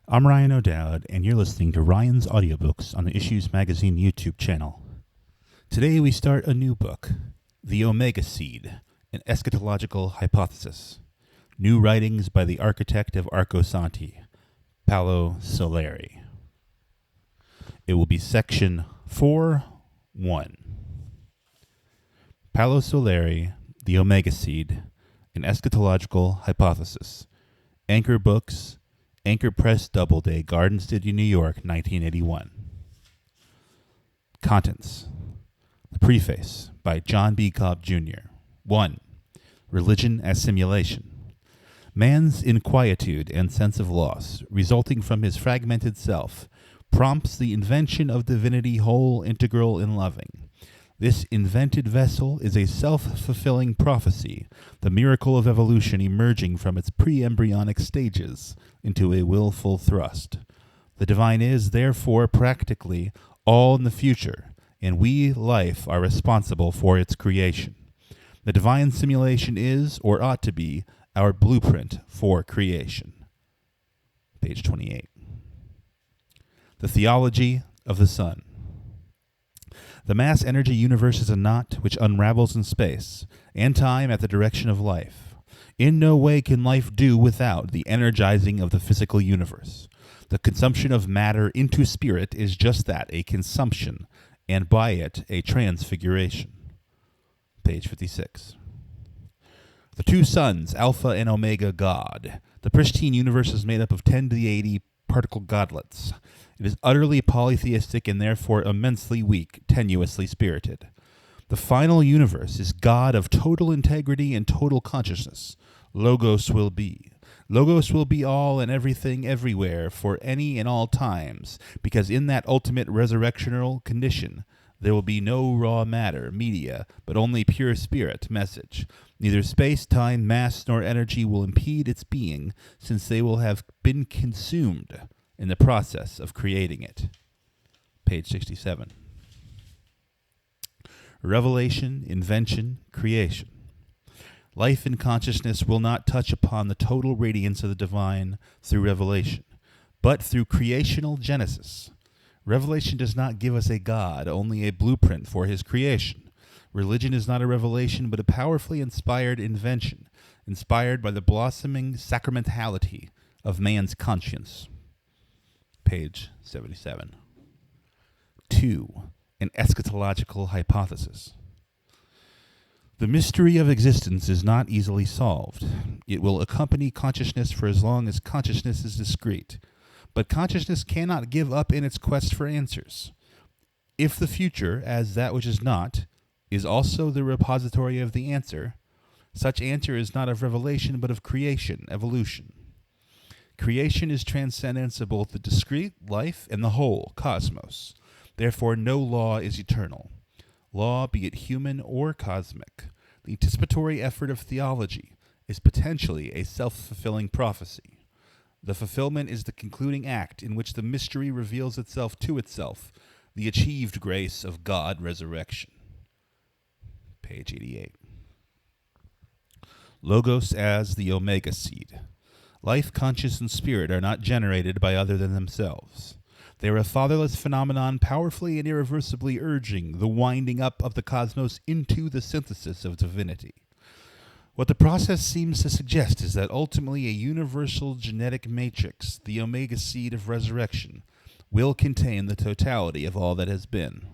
I'm Ryan O'Dowd, and you're listening to Ryan's Audiobooks on the Issues Magazine YouTube channel. Today we start a new book, The Omega Seed, an Eschatological Hypothesis. New writings by the architect of Arcology, Paolo Soleri. It will be section 4.1. Paolo Soleri, The Omega Seed, an Eschatological Hypothesis. Anchor Books, Anchor Press Doubleday, Garden City, New York, 1981. Contents. The Preface by John B. Cobb, Jr. 1. Religion as Simulation. Man's inquietude and sense of loss, resulting from his fragmented self, prompts the invention of divinity whole, integral, and loving. This invented vessel is a self-fulfilling prophecy, the miracle of evolution emerging from its pre-embryonic stages into a willful thrust. The divine is, therefore, practically all in the future, and we, life, are responsible for its creation. The divine simulation is, or ought to be, our blueprint for creation. Page 28. The Theology of the Sun. The mass-energy universe is a knot which unravels in space and time at the direction of life. In no way can life do without the energizing of the physical universe. The consumption of matter into spirit is just that, a consumption, and by it a transfiguration. Page 56. The two suns, Alpha and Omega God. The pristine universe is made up of 10 to the 80 particle godlets. It is utterly polytheistic and therefore immensely weak, tenuously spirited. The final universe is God of total integrity and total consciousness. Logos will be. Logos will be all and everything everywhere for any and all times, because in that ultimate resurrectional condition there will be no raw matter, media, but only pure spirit, message. Neither space, time, mass, nor energy will impede its being, since they will have been consumed in the process of creating it. Page 67. Revelation, invention, creation. Life and consciousness will not touch upon the total radiance of the divine through revelation, but through creational genesis. Revelation does not give us a God, only a blueprint for his creation. Religion is not a revelation, but a powerfully inspired invention, inspired by the blossoming sacramentality of man's conscience. Page 77. 2. An Eschatological Hypothesis. The mystery of existence is not easily solved. It will accompany consciousness for as long as consciousness is discrete. But consciousness cannot give up in its quest for answers. If the future, as that which is not, is also the repository of the answer, such answer is not of revelation but of creation, evolution. Creation is transcendence of both the discrete, life, and the whole, cosmos. Therefore, no law is eternal. Law, be it human or cosmic, the anticipatory effort of theology, is potentially a self-fulfilling prophecy. The fulfillment is the concluding act in which the mystery reveals itself to itself, the achieved grace of God resurrection. Page 88. Logos as the Omega Seed. Life, conscience, and spirit are not generated by other than themselves. They are a fatherless phenomenon powerfully and irreversibly urging the winding up of the cosmos into the synthesis of divinity. What the process seems to suggest is that ultimately a universal genetic matrix, the Omega Seed of resurrection, will contain the totality of all that has been.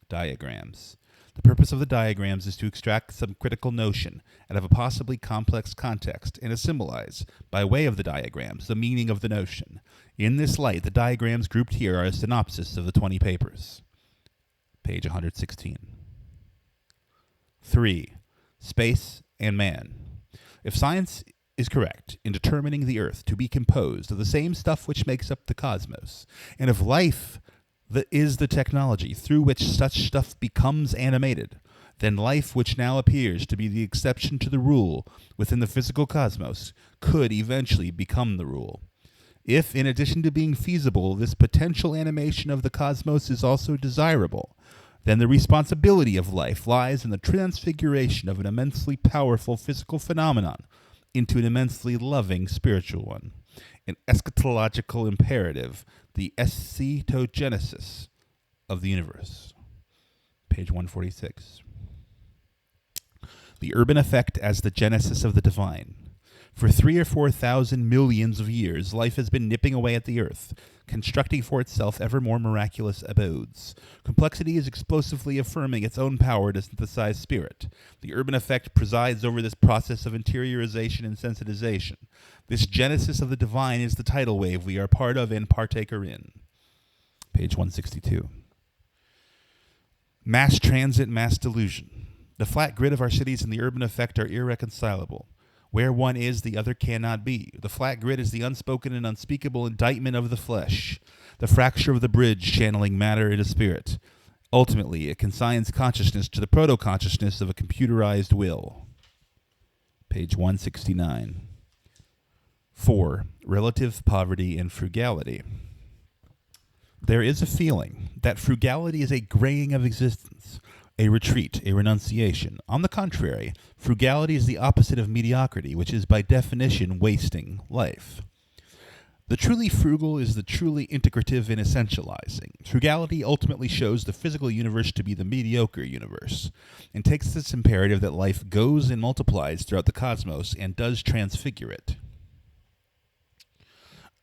Diagrams. The purpose of the diagrams is to extract some critical notion out of a possibly complex context and to symbolize, by way of the diagrams, the meaning of the notion. In this light, the diagrams grouped here are a synopsis of the 20 papers. Page 116. 3. Space and man. If science is correct in determining the Earth to be composed of the same stuff which makes up the cosmos, and if life is the technology through which such stuff becomes animated, then life, which now appears to be the exception to the rule within the physical cosmos, could eventually become the rule. If, in addition to being feasible, this potential animation of the cosmos is also desirable, then the responsibility of life lies in the transfiguration of an immensely powerful physical phenomenon into an immensely loving spiritual one. an eschatological imperative, the eschatogenesis of the universe. Page 146. The urban effect as the genesis of the divine. For 3,000 or 4,000 millions of years, life has been nipping away at the earth, constructing for itself ever more miraculous abodes. Complexity is explosively affirming its own power to synthesize spirit. The urban effect presides over this process of interiorization and sensitization. This genesis of the divine is the tidal wave we are part of and partaker in. Page 162. Mass transit, mass delusion. The flat grid of our cities and the urban effect are irreconcilable. Where one is, the other cannot be. The flat grid is the unspoken and unspeakable indictment of the flesh, the fracture of the bridge channeling matter into spirit. Ultimately, it consigns consciousness to the proto-consciousness of a computerized will. Page 169. 4. Relative poverty and frugality. There is a feeling that frugality is a graying of existence, a retreat, a renunciation. On the contrary, frugality is the opposite of mediocrity, which is by definition wasting life. The truly frugal is the truly integrative and essentializing. Frugality ultimately shows the physical universe to be the mediocre universe, and takes this imperative that life goes and multiplies throughout the cosmos and does transfigure it.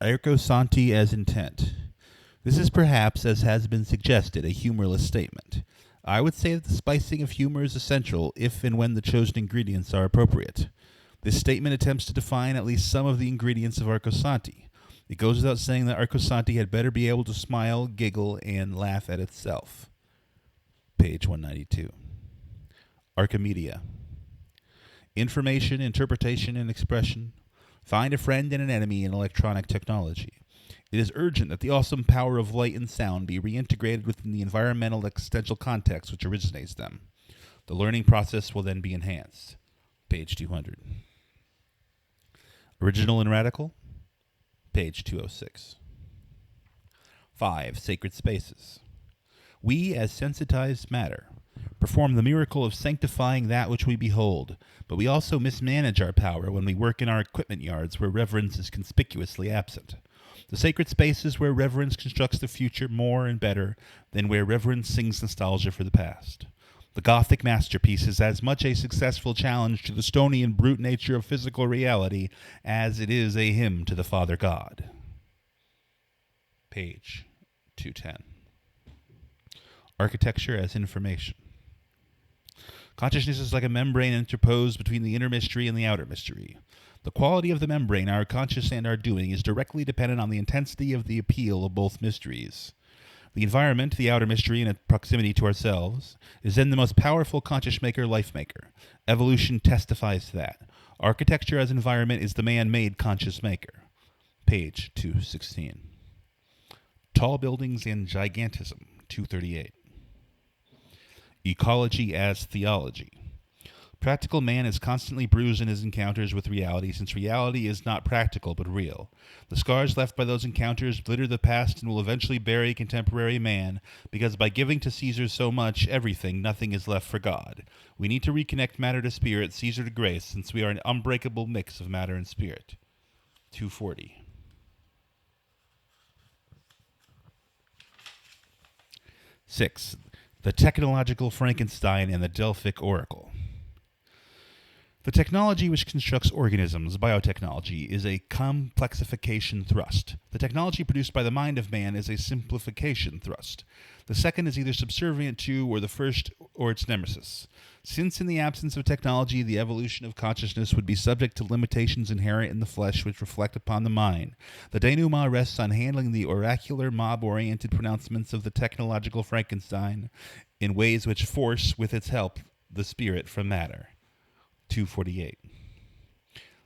Arcology as intent. This is perhaps, as has been suggested, a humorless statement. I would say that the spicing of humor is essential if and when the chosen ingredients are appropriate. This statement attempts to define at least some of the ingredients of Arcology. It goes without saying that Arcology had better be able to smile, giggle, and laugh at itself. Page 192. Archimedia. Information, interpretation, and expression. Find a friend and an enemy in electronic technology. It is urgent that the awesome power of light and sound be reintegrated within the environmental existential context which originates them. The learning process will then be enhanced. Page 200. Original and radical. Page 206. 5. Sacred spaces. We, as sensitized matter, perform the miracle of sanctifying that which we behold, but we also mismanage our power when we work in our equipment yards where reverence is conspicuously absent. The sacred spaces where reverence constructs the future more and better than where reverence sings nostalgia for the past. The Gothic masterpiece is as much a successful challenge to the stony and brute nature of physical reality as it is a hymn to the Father God. Page 210. Architecture as information. Consciousness is like a membrane interposed between the inner mystery and the outer mystery. The quality of the membrane, our conscious and our doing, is directly dependent on the intensity of the appeal of both mysteries. The environment, the outer mystery, and its proximity to ourselves, is then the most powerful conscious maker, life maker. Evolution testifies to that. Architecture as environment is the man-made conscious maker. Page 216. Tall buildings and gigantism, 238. Ecology as theology. Practical man is constantly bruised in his encounters with reality, since reality is not practical but real. The scars left by those encounters glitter the past and will eventually bury contemporary man, because by giving to Caesar so much, everything, nothing is left for God. We need to reconnect matter to spirit, Caesar to grace, since we are an unbreakable mix of matter and spirit. 240. Six. The technological Frankenstein and the Delphic Oracle. The technology which constructs organisms, biotechnology, is a complexification thrust. The technology produced by the mind of man is a simplification thrust. The second is either subservient to, or the first, or its nemesis. Since in the absence of technology, the evolution of consciousness would be subject to limitations inherent in the flesh which reflect upon the mind, the denouement rests on handling the oracular, mob-oriented pronouncements of the technological Frankenstein in ways which force, with its help, the spirit from matter. 248.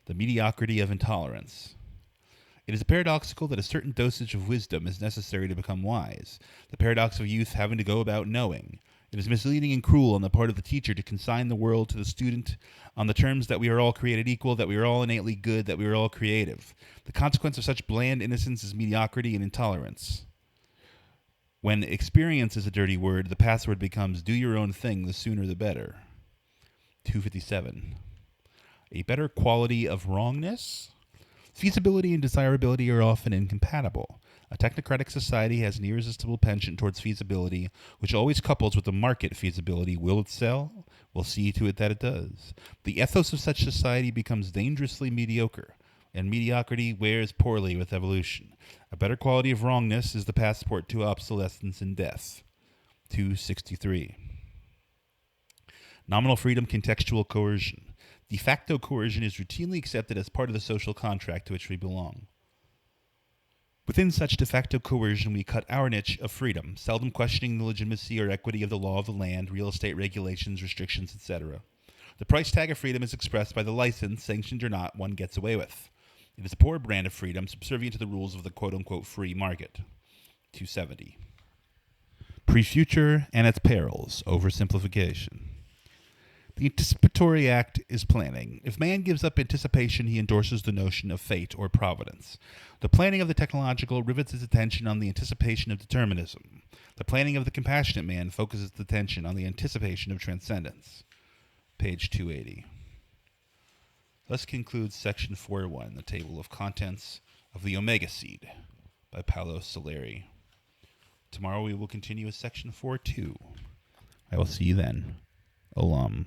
The mediocrity of intolerance. It is paradoxical that a certain dosage of wisdom is necessary to become wise, the paradox of youth having to go about knowing. It is misleading and cruel on the part of the teacher to consign the world to the student on the terms that we are all created equal, that we are all innately good, that we are all creative. The consequence of such bland innocence is mediocrity and intolerance. When experience is a dirty word, the password becomes do your own thing, the sooner the better. 257. A better quality of wrongness. Feasibility and desirability are often incompatible. A technocratic society has an irresistible penchant towards feasibility, which always couples with the market feasibility. Will it sell? We'll see to it that it does. The ethos of such society becomes dangerously mediocre, and mediocrity wears poorly with evolution. A better quality of wrongness is the passport to obsolescence and death. 263. Nominal freedom, contextual coercion. De facto coercion is routinely accepted as part of the social contract to which we belong. Within such de facto coercion, we cut our niche of freedom, seldom questioning the legitimacy or equity of the law of the land, real estate regulations, restrictions, etc. The price tag of freedom is expressed by the license, sanctioned or not, one gets away with. It is a poor brand of freedom, subservient to the rules of the quote-unquote free market. 270. Pre-future and its perils, oversimplification. The anticipatory act is planning. If man gives up anticipation, he endorses the notion of fate or providence. The planning of the technological rivets its attention on the anticipation of determinism. The planning of the compassionate man focuses its attention on the anticipation of transcendence. Page 280. Thus concludes section 4.1, the table of contents of the Omega Seed by Paolo Soleri. Tomorrow we will continue with section 4.2. I will see you then. Olam.